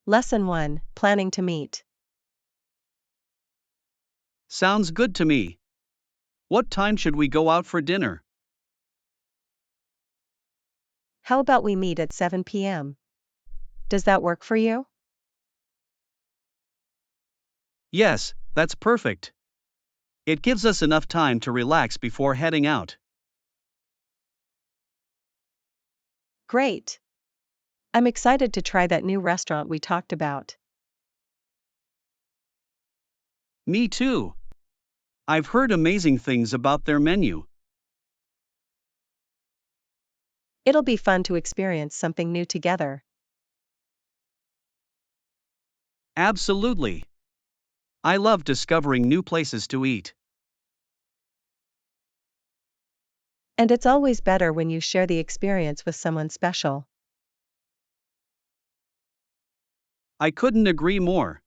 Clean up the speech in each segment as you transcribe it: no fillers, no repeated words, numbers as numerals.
Lesson 1, Planning to meet. Sounds good to me. What time should we go out for dinner? How about we meet at 7 p.m.? Does that work for you? Yes, that's perfect. It gives us enough time to relax before heading out. Great. I'm excited to try that new restaurant we talked about. Me too. I've heard amazing things about their menu. It'll be fun to experience something new together. Absolutely. I love discovering new places to eat. And it's always better when you share the experience with someone special. I couldn't agree more.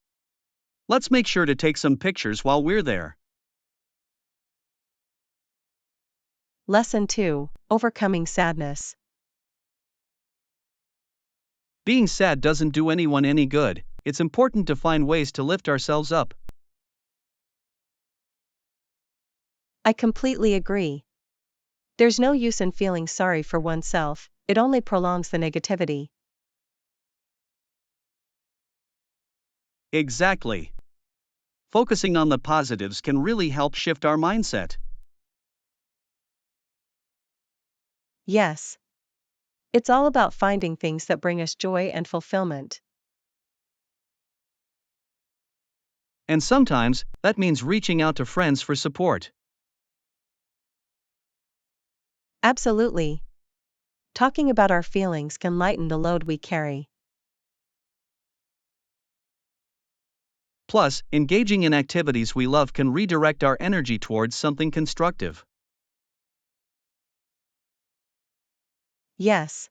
Let's make sure to take some pictures while we're there. Lesson 2, Overcoming sadness. Being sad doesn't do anyone any good. It's important to find ways to lift ourselves up. I completely agree. There's no use in feeling sorry for oneself, it only prolongs the negativity. Exactly. Focusing on the positives can really help shift our mindset. Yes. It's all about finding things that bring us joy and fulfillment. And sometimes, that means reaching out to friends for support. Absolutely. Talking about our feelings can lighten the load we carry. Plus, engaging in activities we love can redirect our energy towards something constructive. Yes.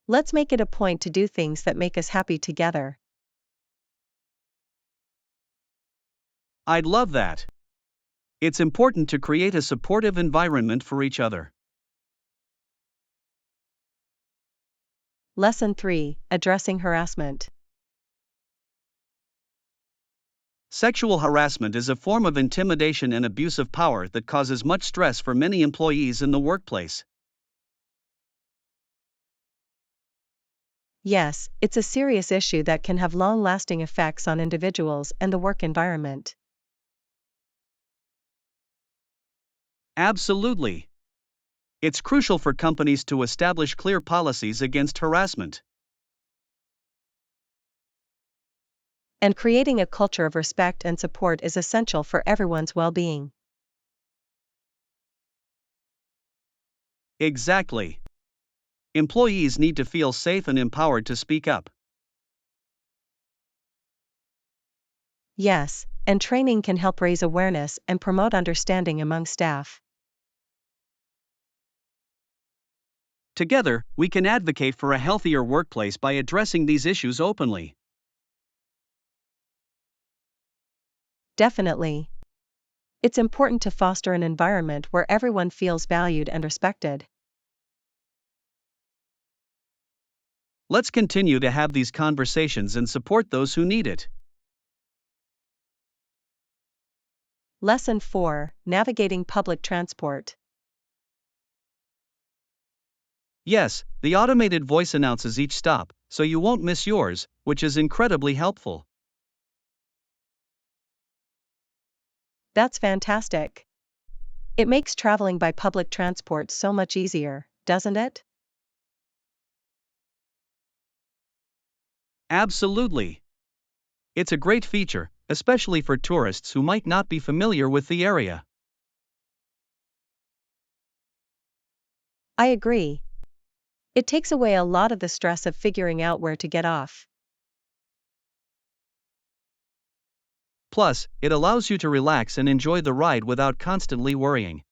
Let's make it a point to do things that make us happy together. I'd love that. It's important to create a supportive environment for each other. Lesson 3, Addressing harassment. Sexual harassment is a form of intimidation and abuse of power that causes much stress for many employees in the workplace. Yes, it's a serious issue that can have long-lasting effects on individuals and the work environment. Absolutely. It's crucial for companies to establish clear policies against harassment. And creating a culture of respect and support is essential for everyone's well-being. Exactly. Employees need to feel safe and empowered to speak up. Yes, and training can help raise awareness and promote understanding among staff. Together, we can advocate for a healthier workplace by addressing these issues openly. Definitely. It's important to foster an environment where everyone feels valued and respected. Let's continue to have these conversations and support those who need it. Lesson 4, Navigating public transport. Yes, the automated voice announces each stop, so you won't miss yours, which is incredibly helpful. That's fantastic. It makes traveling by public transport so much easier, doesn't it? Absolutely. It's a great feature, especially for tourists who might not be familiar with the area. I agree. It takes away a lot of the stress of figuring out where to get off. Plus, it allows you to relax and enjoy the ride without constantly worrying.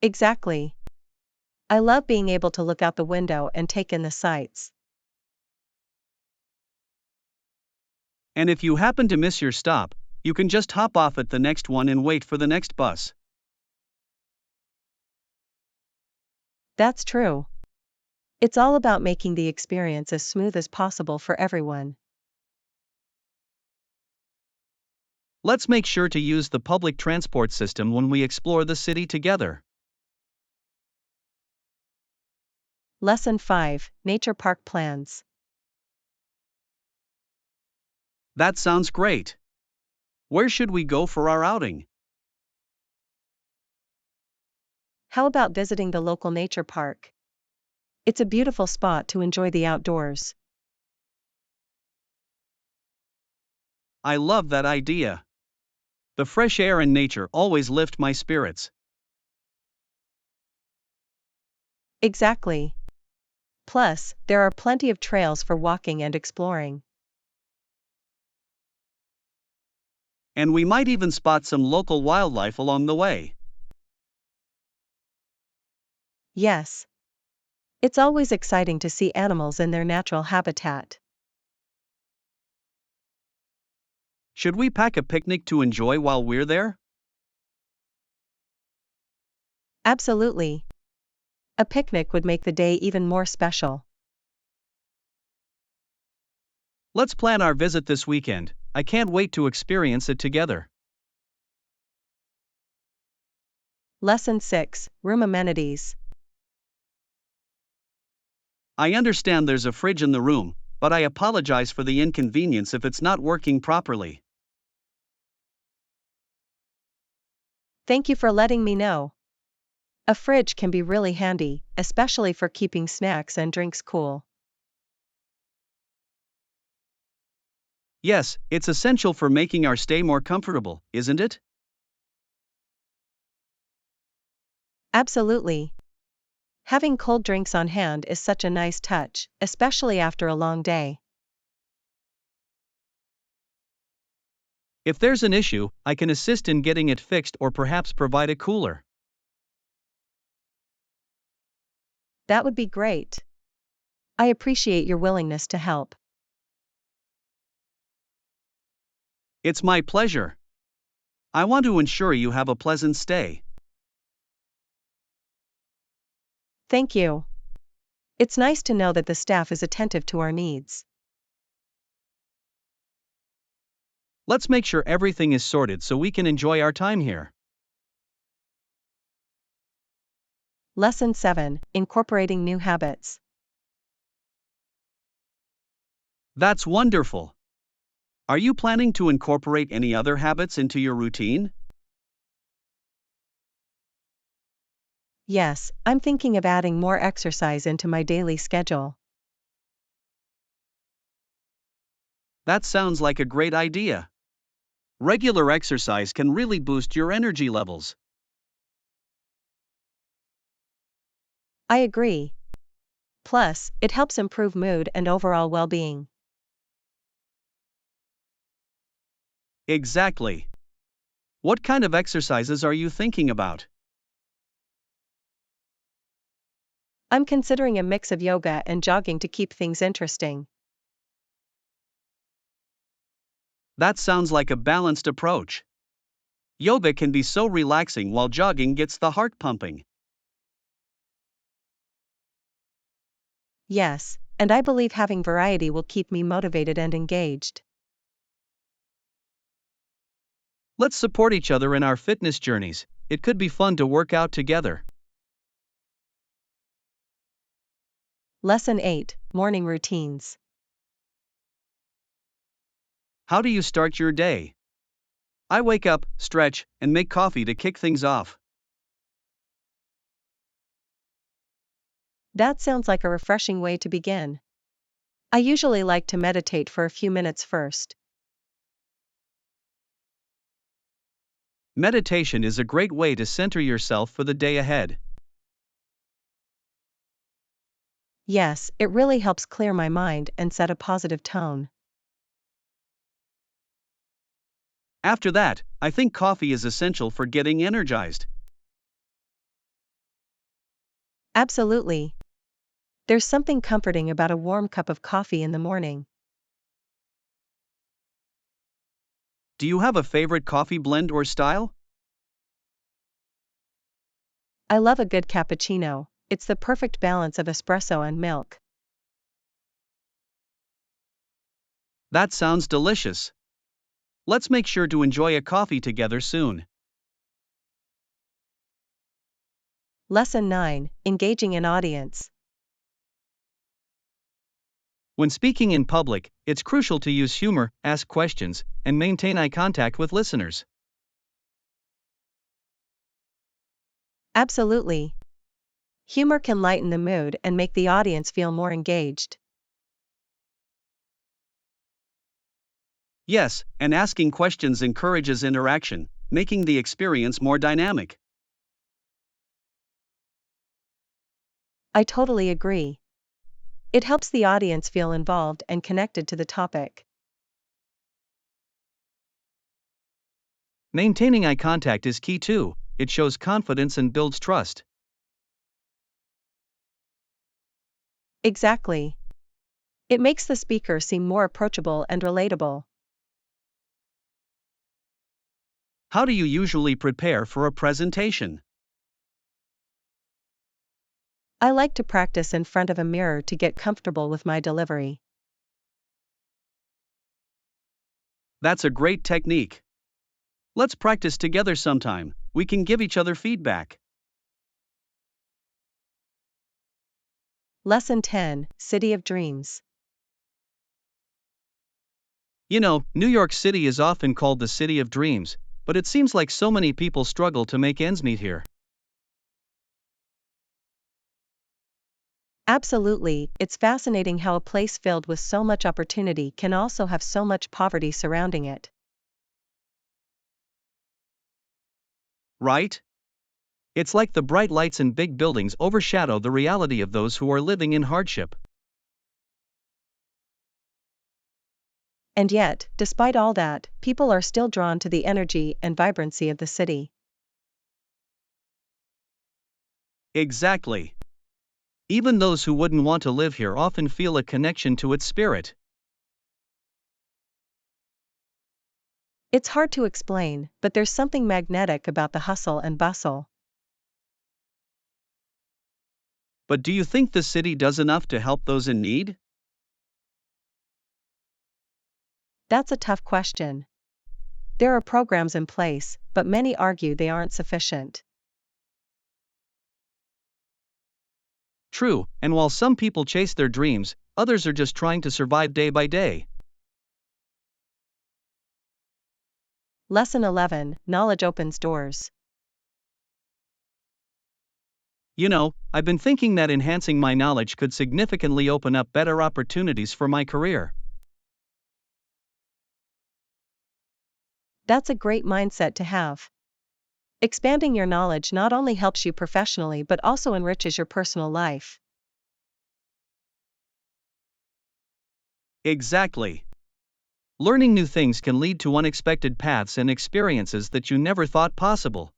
Exactly. I love being able to look out the window and take in the sights. And if you happen to miss your stop, you can just hop off at the next one and wait for the next bus. That's true. It's all about making the experience as smooth as possible for everyone. Let's make sure to use the public transport system when we explore the city together. Lesson 5, Nature Park Plans. That sounds great. Where should we go for our outing? How about visiting the local nature park? It's a beautiful spot to enjoy the outdoors. I love that idea. The fresh air and nature always lift my spirits. Exactly. Plus, there are plenty of trails for walking and exploring. And we might even spot some local wildlife along the way. Yes. It's always exciting to see animals in their natural habitat. Should we pack a picnic to enjoy while we're there? Absolutely. A picnic would make the day even more special. Let's plan our visit this weekend. I can't wait to experience it together. Lesson 6, Room Amenities. I understand there's a fridge in the room, but I apologize for the inconvenience if it's not working properly. Thank you for letting me know. A fridge can be really handy, especially for keeping snacks and drinks cool. Yes, it's essential for making our stay more comfortable, isn't it? Absolutely. Having cold drinks on hand is such a nice touch, especially after a long day. If there's an issue, I can assist in getting it fixed or perhaps provide a cooler. That would be great. I appreciate your willingness to help. It's my pleasure. I want to ensure you have a pleasant stay. Thank you. It's nice to know that the staff is attentive to our needs. Let's make sure everything is sorted so we can enjoy our time here. Lesson 7, Incorporating New Habits. That's wonderful. Are you planning to incorporate any other habits into your routine? Yes, I'm thinking of adding more exercise into my daily schedule. That sounds like a great idea. Regular exercise can really boost your energy levels. I agree. Plus, it helps improve mood and overall well-being. Exactly. What kind of exercises are you thinking about? I'm considering a mix of yoga and jogging to keep things interesting. That sounds like a balanced approach. Yoga can be so relaxing while jogging gets the heart pumping. Yes, and I believe having variety will keep me motivated and engaged. Let's support each other in our fitness journeys. It could be fun to work out together. Lesson 8, Morning Routines. How do you start your day? I wake up, stretch, and make coffee to kick things off. That sounds like a refreshing way to begin. I usually like to meditate for a few minutes first. Meditation is a great way to center yourself for the day ahead. Yes, it really helps clear my mind and set a positive tone. After that, I think coffee is essential for getting energized. Absolutely. There's something comforting about a warm cup of coffee in the morning. Do you have a favorite coffee blend or style? I love a good cappuccino. It's the perfect balance of espresso and milk. That sounds delicious. Let's make sure to enjoy a coffee together soon. Lesson 9: Engaging an audience. When speaking in public, it's crucial to use humor, ask questions, and maintain eye contact with listeners. Absolutely. Humor can lighten the mood and make the audience feel more engaged. Yes, and asking questions encourages interaction, making the experience more dynamic. I totally agree. It helps the audience feel involved and connected to the topic. Maintaining eye contact is key too, it shows confidence and builds trust. Exactly. It makes the speaker seem more approachable and relatable. How do you usually prepare for a presentation? I like to practice in front of a mirror to get comfortable with my delivery. That's a great technique. Let's practice together sometime, we can give each other feedback. Lesson 10: City of Dreams. You know, New York City is often called the city of dreams, but it seems like so many people struggle to make ends meet here. Absolutely, it's fascinating how a place filled with so much opportunity can also have so much poverty surrounding it. Right? It's like the bright lights and big buildings overshadow the reality of those who are living in hardship. And yet, despite all that, people are still drawn to the energy and vibrancy of the city. Exactly. Even those who wouldn't want to live here often feel a connection to its spirit. It's hard to explain, but there's something magnetic about the hustle and bustle. But do you think the city does enough to help those in need? That's a tough question. There are programs in place, but many argue they aren't sufficient. True, and while some people chase their dreams, others are just trying to survive day by day. Lesson 11: Knowledge opens doors. You know, I've been thinking that enhancing my knowledge could significantly open up better opportunities for my career. That's a great mindset to have. Expanding your knowledge not only helps you professionally but also enriches your personal life. Exactly. Learning new things can lead to unexpected paths and experiences that you never thought possible.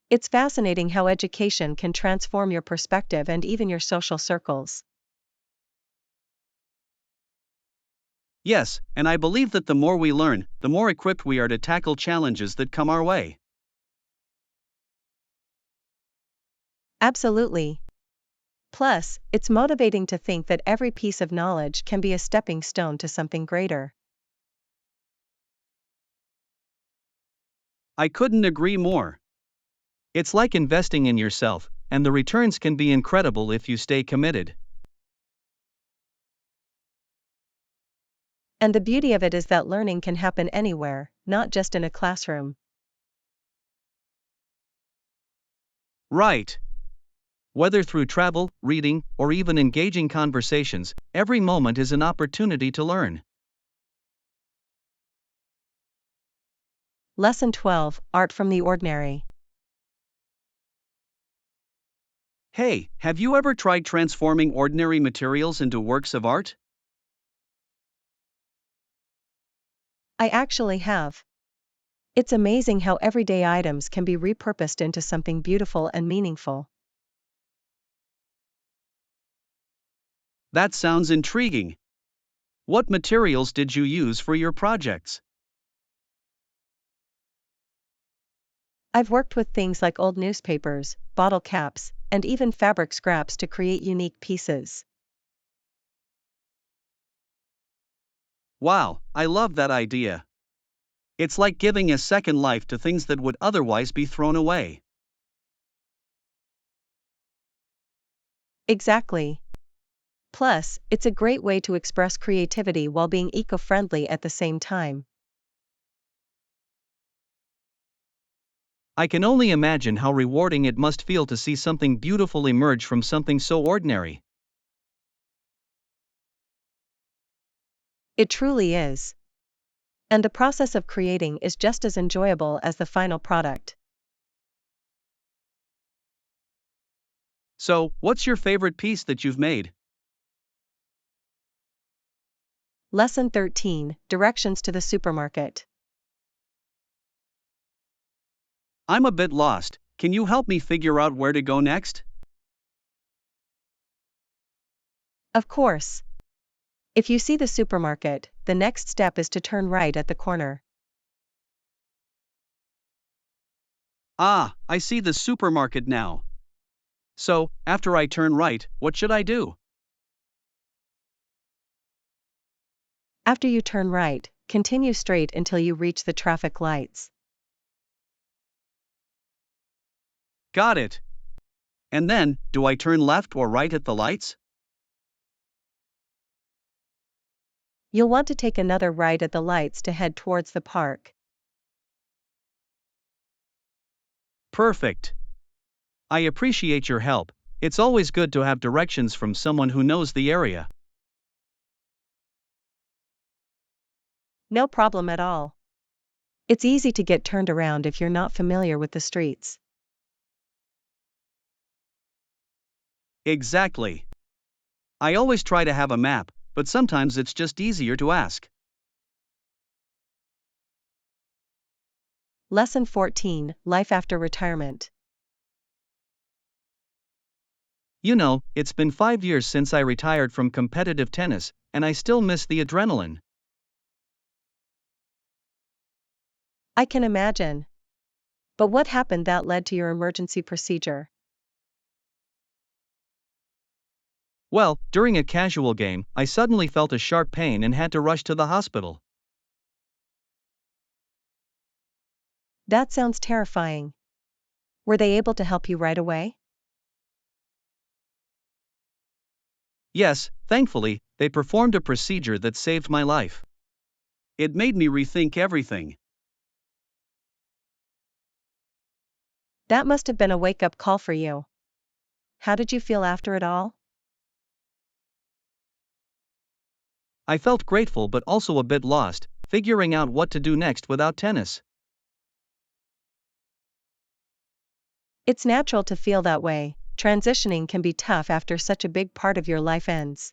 It's fascinating how education can transform your perspective and even your social circles. Yes, and I believe that the more we learn, the more equipped we are to tackle challenges that come our way. Absolutely. Plus, it's motivating to think that every piece of knowledge can be a stepping stone to something greater. I couldn't agree more. It's like investing in yourself, and the returns can be incredible if you stay committed. And the beauty of it is that learning can happen anywhere, not just in a classroom. Right. Whether through travel, reading, or even engaging conversations, every moment is an opportunity to learn. Lesson 12: Art from the Ordinary. Hey, have you ever tried transforming ordinary materials into works of art? I actually have. It's amazing how everyday items can be repurposed into something beautiful and meaningful. That sounds intriguing. What materials did you use for your projects? I've worked with things like old newspapers, bottle caps, and even fabric scraps to create unique pieces. Wow, I love that idea. It's like giving a second life to things that would otherwise be thrown away. Exactly. Plus, it's a great way to express creativity while being eco-friendly at the same time. I can only imagine how rewarding it must feel to see something beautiful emerge from something so ordinary. It truly is. And the process of creating is just as enjoyable as the final product. So, what's your favorite piece that you've made? Lesson 13: Directions to the supermarket. I'm a bit lost. Can you help me figure out where to go next? Of course. If you see the supermarket, the next step is to turn right at the corner. Ah, I see the supermarket now. So, after I turn right, what should I do? After you turn right, continue straight until you reach the traffic lights. Got it. And then, do I turn left or right at the lights? You'll want to take another right at the lights to head towards the park. Perfect. I appreciate your help. It's always good to have directions from someone who knows the area. No problem at all. It's easy to get turned around if you're not familiar with the streets. Exactly. I always try to have a map, but sometimes it's just easier to ask. Lesson 14: Life after retirement. You know, it's been 5 years since I retired from competitive tennis, and I still miss the adrenaline. I can imagine. But what happened that led to your emergency procedure? Well, during a casual game, I suddenly felt a sharp pain and had to rush to the hospital. That sounds terrifying. Were they able to help you right away? Yes, thankfully, they performed a procedure that saved my life. It made me rethink everything. That must have been a wake-up call for you. How did you feel after it all? I felt grateful but also a bit lost, figuring out what to do next without tennis. It's natural to feel that way. Transitioning can be tough after such a big part of your life ends.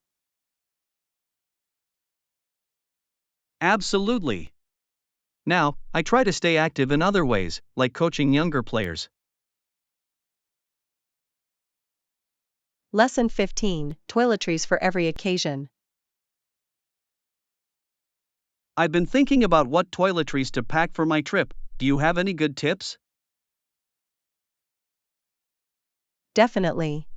Absolutely. Now, I try to stay active in other ways, like coaching younger players. Lesson 15: Toiletries for every occasion. I've been thinking about what toiletries to pack for my trip. Do you have any good tips? Definitely.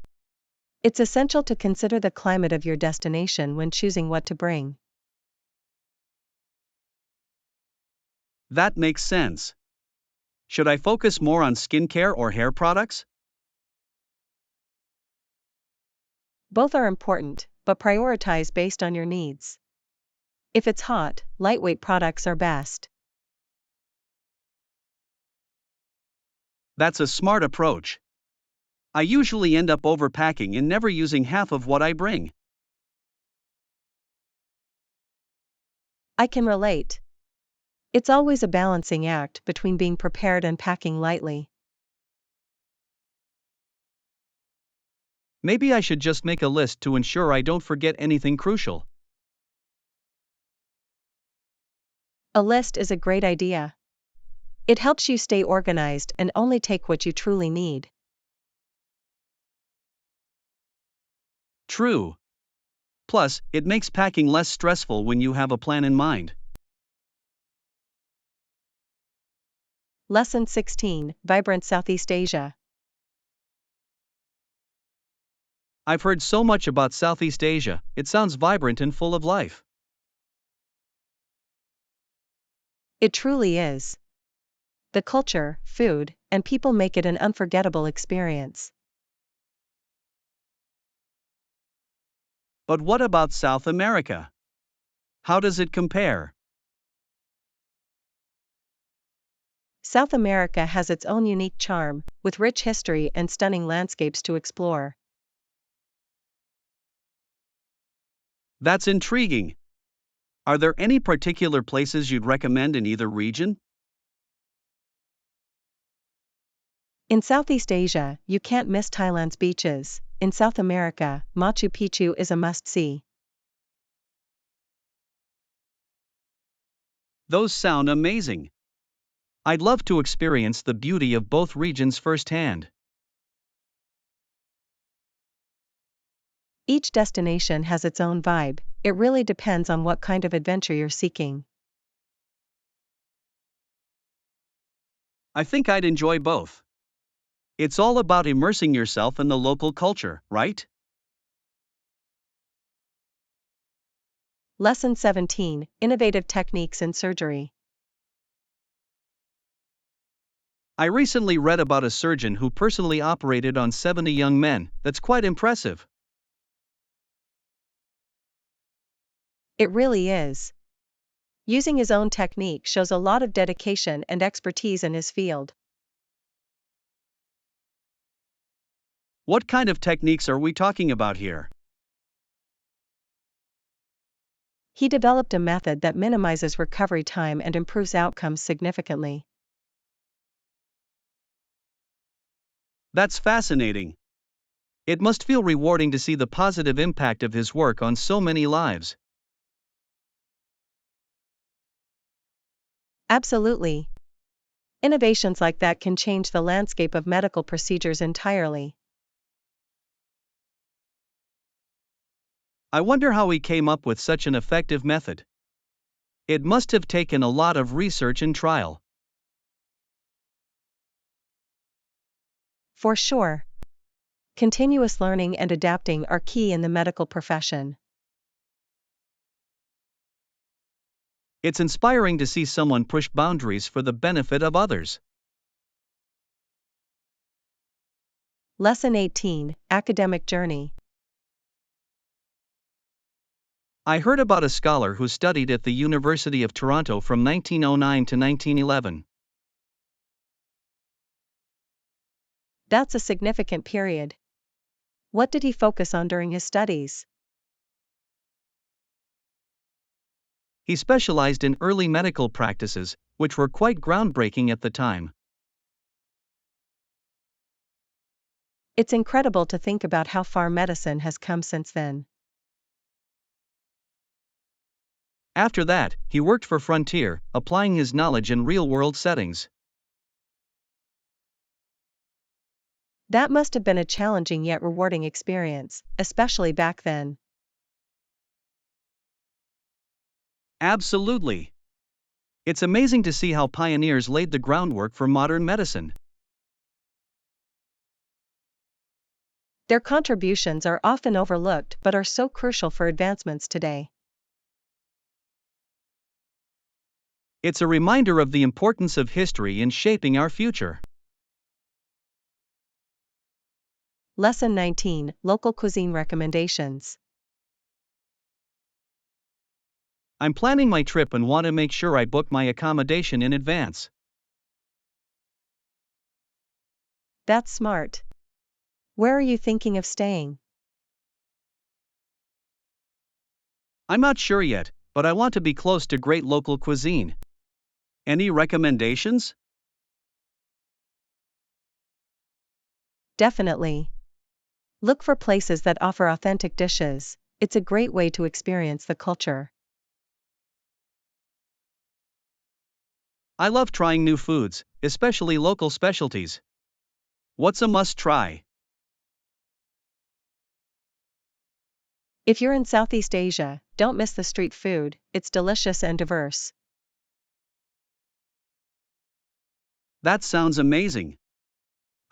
It's essential to consider the climate of your destination when choosing what to bring. That makes sense. Should I focus more on skincare or hair products? Both are important, but prioritize based on your needs. If it's hot, lightweight products are best. That's a smart approach. I usually end up overpacking and never using half of what I bring. I can relate. It's always a balancing act between being prepared and packing lightly. Maybe I should just make a list to ensure I don't forget anything crucial. A list is a great idea. It helps you stay organized and only take what you truly need. True. Plus, it makes packing less stressful when you have a plan in mind. Lesson 16, Vibrant Southeast Asia. I've heard so much about Southeast Asia, it sounds vibrant and full of life. It truly is. The culture, food, and people make it an unforgettable experience. But what about South America? How does it compare? South America has its own unique charm, with rich history and stunning landscapes to explore. That's intriguing. Are there any particular places you'd recommend in either region? In Southeast Asia, you can't miss Thailand's beaches. In South America, Machu Picchu is a must-see. Those sound amazing. I'd love to experience the beauty of both regions firsthand. Each destination has its own vibe. It really depends on what kind of adventure you're seeking. I think I'd enjoy both. It's all about immersing yourself in the local culture, right? Lesson 17, Innovative Techniques in Surgery. I recently read about a surgeon who personally operated on 70 young men. That's quite impressive. It really is. Using his own technique shows a lot of dedication and expertise in his field. What kind of techniques are we talking about here? He developed a method that minimizes recovery time and improves outcomes significantly. That's fascinating. It must feel rewarding to see the positive impact of his work on so many lives. Absolutely. Innovations like that can change the landscape of medical procedures entirely. I wonder how he came up with such an effective method. It must have taken a lot of research and trial. For sure. Continuous learning and adapting are key in the medical profession. It's inspiring to see someone push boundaries for the benefit of others. Lesson 18, Academic Journey. I heard about a scholar who studied at the University of Toronto from 1909 to 1911. That's a significant period. What did he focus on during his studies? He specialized in early medical practices, which were quite groundbreaking at the time. It's incredible to think about how far medicine has come since then. After that, he worked for Frontier, applying his knowledge in real-world settings. That must have been a challenging yet rewarding experience, especially back then. Absolutely. It's amazing to see how pioneers laid the groundwork for modern medicine. Their contributions are often overlooked but are so crucial for advancements today. It's a reminder of the importance of history in shaping our future. Lesson 19, Local Cuisine Recommendations. I'm planning my trip and want to make sure I book my accommodation in advance. That's smart. Where are you thinking of staying? I'm not sure yet, but I want to be close to great local cuisine. Any recommendations? Definitely. Look for places that offer authentic dishes. It's a great way to experience the culture. I love trying new foods, especially local specialties. What's a must-try? If you're in Southeast Asia, don't miss the street food, it's delicious and diverse. That sounds amazing.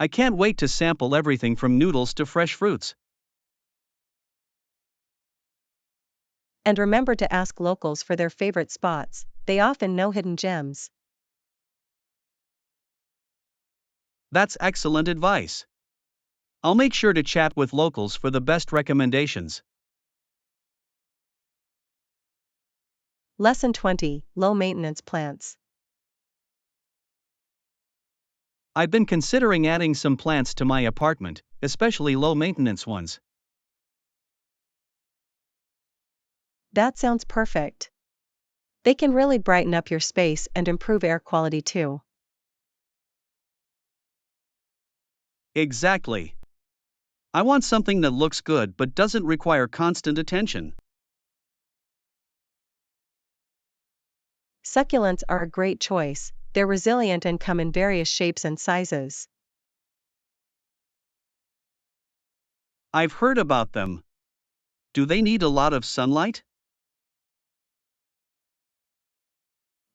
I can't wait to sample everything from noodles to fresh fruits. And remember to ask locals for their favorite spots, they often know hidden gems. That's excellent advice. I'll make sure to chat with locals for the best recommendations. Lesson 20: Low Maintenance Plants. I've been considering adding some plants to my apartment, especially low maintenance ones. That sounds perfect. They can really brighten up your space and improve air quality too. Exactly. I want something that looks good but doesn't require constant attention. Succulents are a great choice, they're resilient and come in various shapes and sizes. I've heard about them. Do they need a lot of sunlight?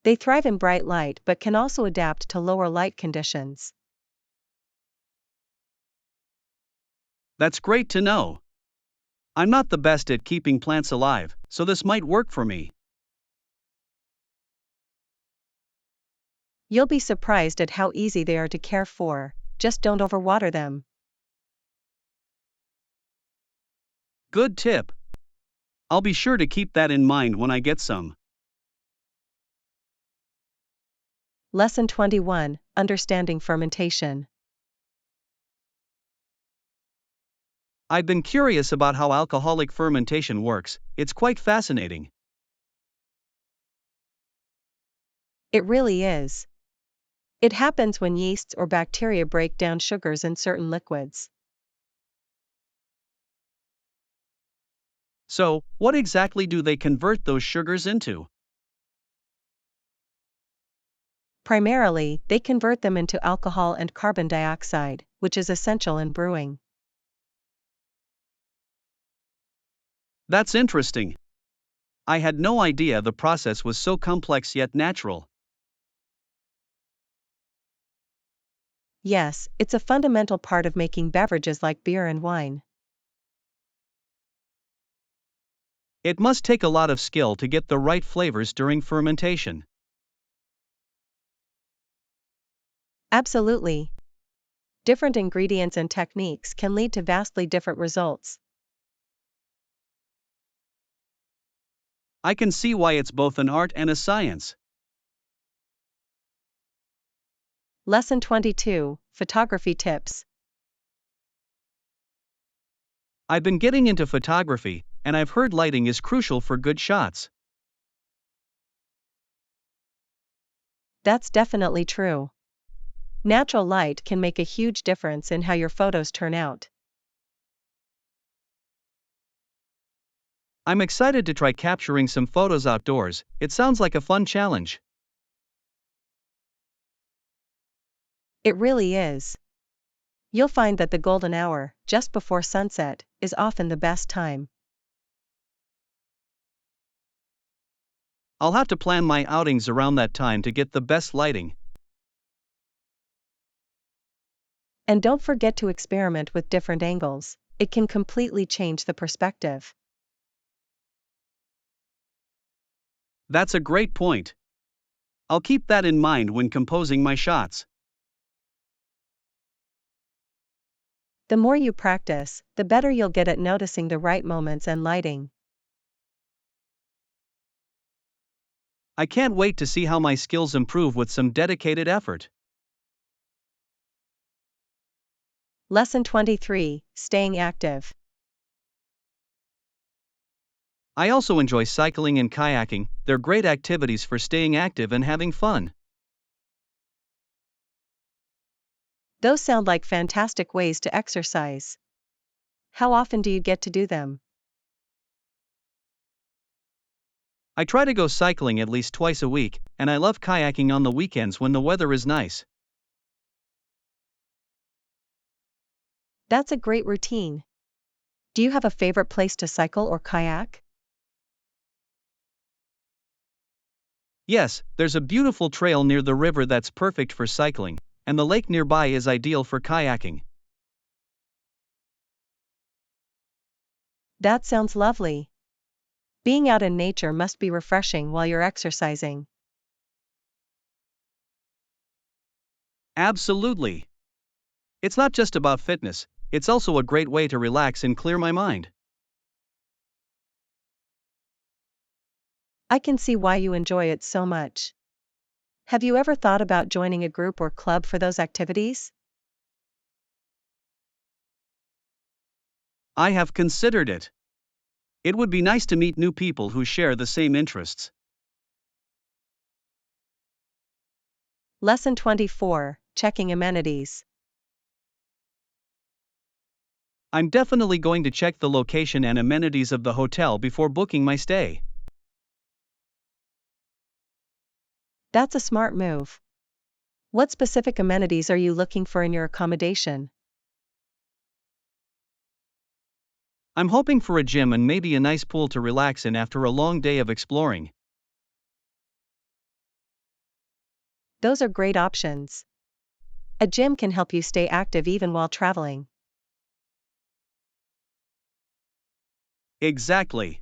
They thrive in bright light but can also adapt to lower light conditions. That's great to know. I'm not the best at keeping plants alive, so this might work for me. You'll be surprised at how easy they are to care for, just don't overwater them. Good tip. I'll be sure to keep that in mind when I get some. Lesson 21: Understanding Fermentation. I've been curious about how alcoholic fermentation works, it's quite fascinating. It really is. It happens when yeasts or bacteria break down sugars in certain liquids. So, what exactly do they convert those sugars into? Primarily, they convert them into alcohol and carbon dioxide, which is essential in brewing. That's interesting. I had no idea the process was so complex yet natural. Yes, it's a fundamental part of making beverages like beer and wine. It must take a lot of skill to get the right flavors during fermentation. Absolutely. Different ingredients and techniques can lead to vastly different results. I can see why it's both an art and a science. Lesson 22: Photography Tips. I've been getting into photography, and I've heard lighting is crucial for good shots. That's definitely true. Natural light can make a huge difference in how your photos turn out. I'm excited to try capturing some photos outdoors, it sounds like a fun challenge. It really is. You'll find that the golden hour, just before sunset, is often the best time. I'll have to plan my outings around that time to get the best lighting. And don't forget to experiment with different angles, it can completely change the perspective. That's a great point. I'll keep that in mind when composing my shots. The more you practice, the better you'll get at noticing the right moments and lighting. I can't wait to see how my skills improve with some dedicated effort. Lesson 23: Staying Active. I also enjoy cycling and kayaking, they're great activities for staying active and having fun. Those sound like fantastic ways to exercise. How often do you get to do them? I try to go cycling at least twice a week, and I love kayaking on the weekends when the weather is nice. That's a great routine. Do you have a favorite place to cycle or kayak? Yes, there's a beautiful trail near the river that's perfect for cycling. and the lake nearby is ideal for kayaking. That sounds lovely. Being out in nature must be refreshing while you're exercising. Absolutely. It's not just about fitness, it's also a great way to relax and clear my mind. I can see why you enjoy it so much. Have you ever thought about joining a group or club for those activities? I have considered it. It would be nice to meet new people who share the same interests. Lesson 24, Checking Amenities. I'm definitely going to check the location and amenities of the hotel before booking my stay. That's a smart move. What specific amenities are you looking for in your accommodation? I'm hoping for a gym and maybe a nice pool to relax in after a long day of exploring. Those are great options. A gym can help you stay active even while traveling. Exactly.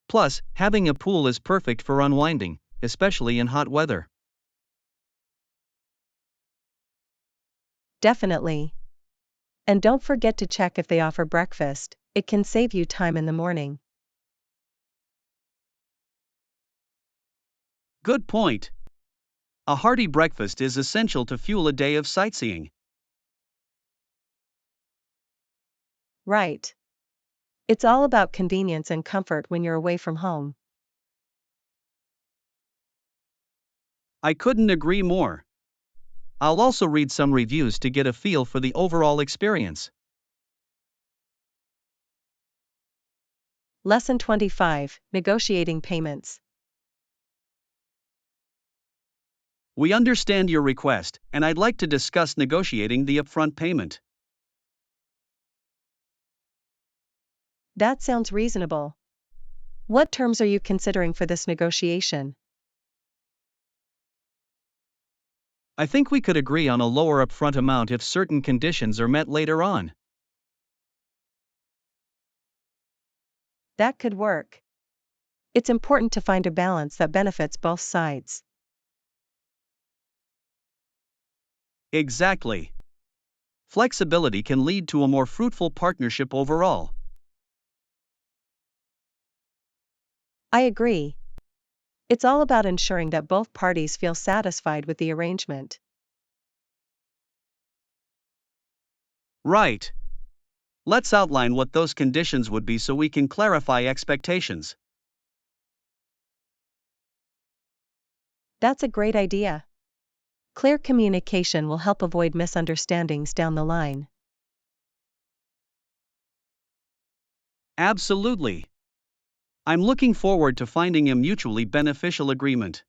Plus, having a pool is perfect for unwinding, especially in hot weather. Definitely. And don't forget to check if they offer breakfast, it can save you time in the morning. Good point. A hearty breakfast is essential to fuel a day of sightseeing. Right. It's all about convenience and comfort when you're away from home. I couldn't agree more. I'll also read some reviews to get a feel for the overall experience. Lesson 25, Negotiating Payments. We understand your request, and I'd like to discuss negotiating the upfront payment. That sounds reasonable. What terms are you considering for this negotiation? I think we could agree on a lower upfront amount if certain conditions are met later on. That could work. It's important to find a balance that benefits both sides. Exactly. Flexibility can lead to a more fruitful partnership overall. I agree. It's all about ensuring that both parties feel satisfied with the arrangement. Right. Let's outline what those conditions would be so we can clarify expectations. That's a great idea. Clear communication will help avoid misunderstandings down the line. Absolutely. I'm looking forward to finding a mutually beneficial agreement.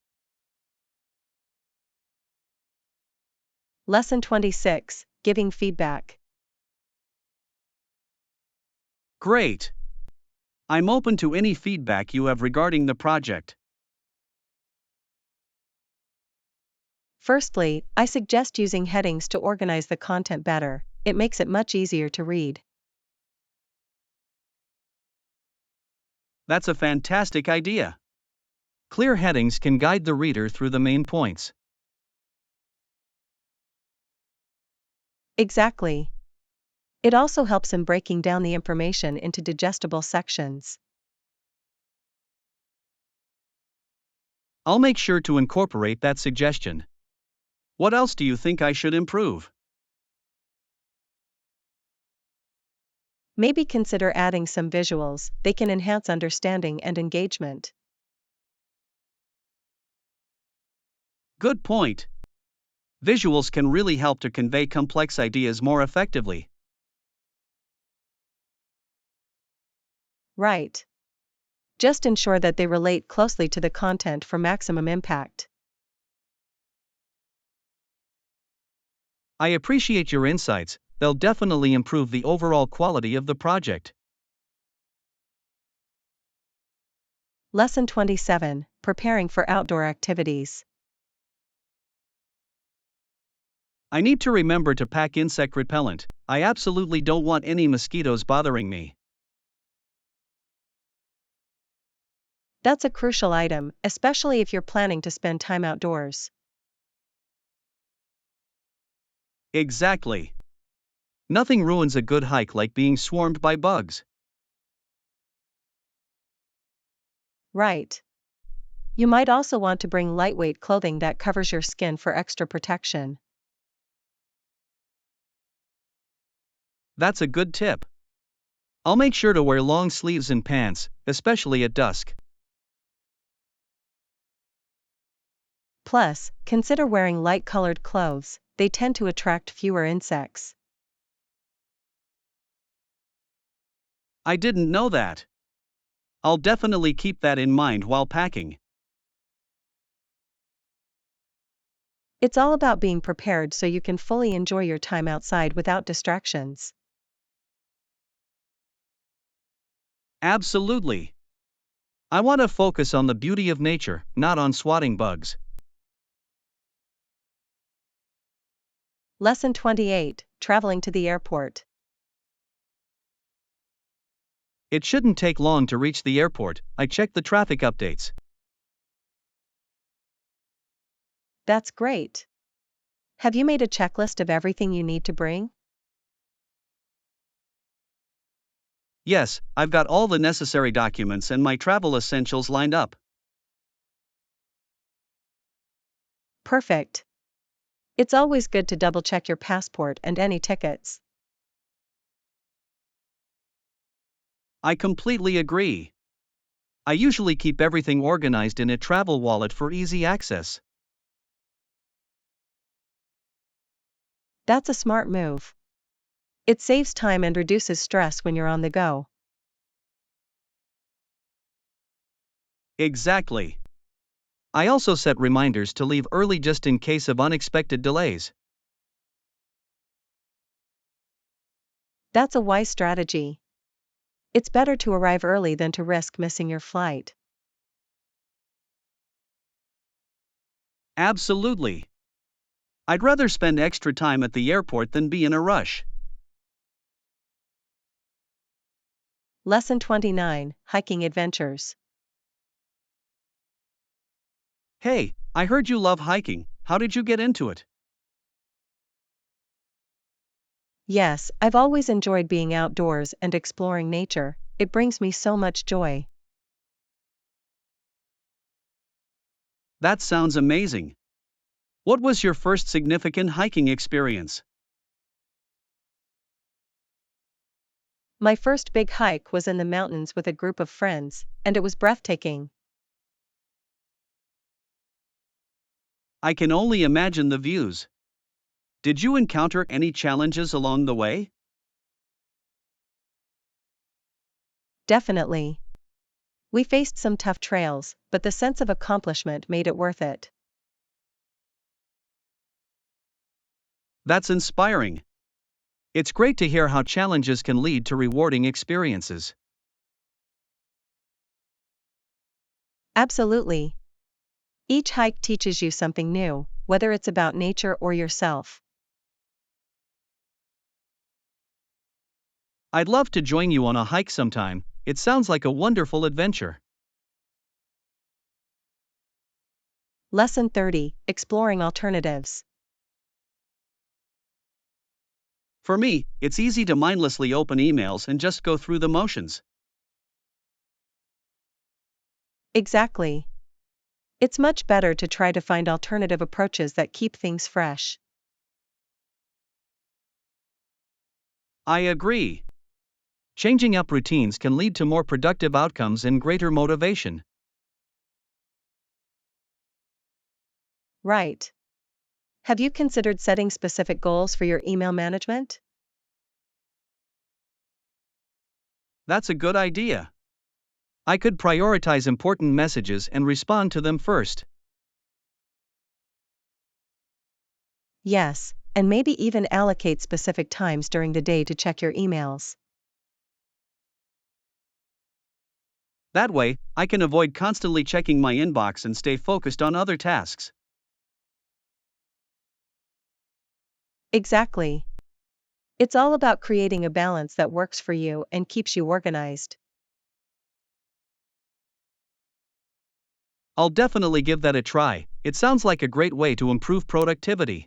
Lesson 26, Giving Feedback. Great. I'm open to any feedback you have regarding the project. Firstly, I suggest using headings to organize the content better. It makes it much easier to read. That's a fantastic idea. Clear headings can guide the reader through the main points. Exactly. It also helps in breaking down the information into digestible sections. I'll make sure to incorporate that suggestion. What else do you think I should improve? Maybe consider adding some visuals, they can enhance understanding and engagement. Good point. Visuals can really help to convey complex ideas more effectively. Right. Just ensure that they relate closely to the content for maximum impact. I appreciate your insights, they'll definitely improve the overall quality of the project. Lesson 27, Preparing for Outdoor Activities. I need to remember to pack insect repellent. I absolutely don't want any mosquitoes bothering me. That's a crucial item, especially if you're planning to spend time outdoors. Exactly. Nothing ruins a good hike like being swarmed by bugs. Right. You might also want to bring lightweight clothing that covers your skin for extra protection. That's a good tip. I'll make sure to wear long sleeves and pants, especially at dusk. Plus, consider wearing light-colored clothes, they tend to attract fewer insects. I didn't know that. I'll definitely keep that in mind while packing. It's all about being prepared so you can fully enjoy your time outside without distractions. Absolutely. I want to focus on the beauty of nature, not on swatting bugs. Lesson 28, Traveling to the Airport. It shouldn't take long to reach the airport. I checked the traffic updates. That's great. Have you made a checklist of everything you need to bring? Yes, I've got all the necessary documents and my travel essentials lined up. Perfect. It's always good to double-check your passport and any tickets. I completely agree. I usually keep everything organized in a travel wallet for easy access. That's a smart move. It saves time and reduces stress when you're on the go. Exactly. I also set reminders to leave early just in case of unexpected delays. That's a wise strategy. It's better to arrive early than to risk missing your flight. Absolutely. I'd rather spend extra time at the airport than be in a rush. Lesson 29, Hiking Adventures. Hey, I heard you love hiking. How did you get into it? Yes, I've always enjoyed being outdoors and exploring nature. It brings me so much joy. That sounds amazing. What was your first significant hiking experience? My first big hike was in the mountains with a group of friends, and it was breathtaking. I can only imagine the views. Did you encounter any challenges along the way? Definitely. We faced some tough trails, but the sense of accomplishment made it worth it. That's inspiring. It's great to hear how challenges can lead to rewarding experiences. Absolutely. Each hike teaches you something new, whether it's about nature or yourself. I'd love to join you on a hike sometime. It sounds like a wonderful adventure. Lesson 30, Exploring Alternatives. For me, it's easy to mindlessly open emails and just go through the motions. Exactly. It's much better to try to find alternative approaches that keep things fresh. I agree. Changing up routines can lead to more productive outcomes and greater motivation. Right. Have you considered setting specific goals for your email management? That's a good idea. I could prioritize important messages and respond to them first. Yes, and maybe even allocate specific times during the day to check your emails. That way, I can avoid constantly checking my inbox and stay focused on other tasks. Exactly. It's all about creating a balance that works for you and keeps you organized. I'll definitely give that a try. It sounds like a great way to improve productivity.